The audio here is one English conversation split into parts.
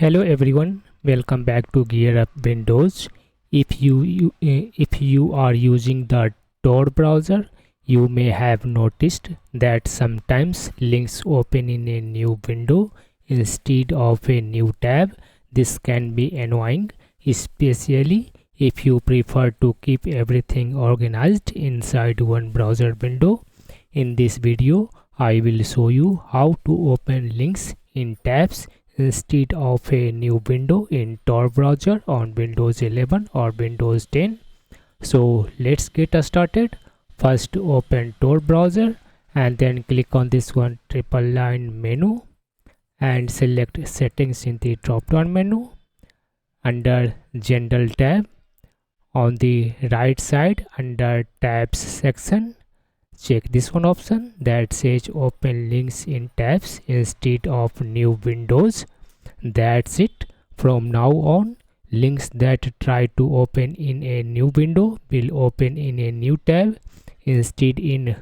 Hello everyone, welcome back to GearUpWindows. If you are using the Tor browser, you may have noticed that sometimes links open in a new window instead of a new tab. This can be annoying, especially if you prefer to keep everything organized inside one browser window. In this video, I will show you how to open links in tabs instead of a new window in Tor browser on Windows 11 or Windows 10. So let's get started. First open Tor browser and then click on this one triple line menu and select settings in the drop down menu. Under general tab on the right side under tabs section, check this one option that says open links in tabs instead of new windows. That's it. From now on, links that try to open in a new window will open in a new tab instead in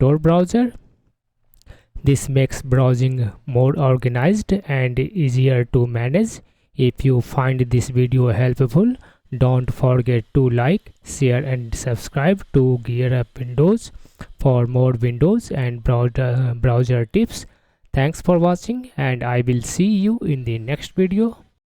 Tor browser. This makes browsing more organized and easier to manage. If you find this video helpful, don't forget to like, share and subscribe to GearUpWindows for more Windows and browser tips. Thanks for watching and I will see you in the next video.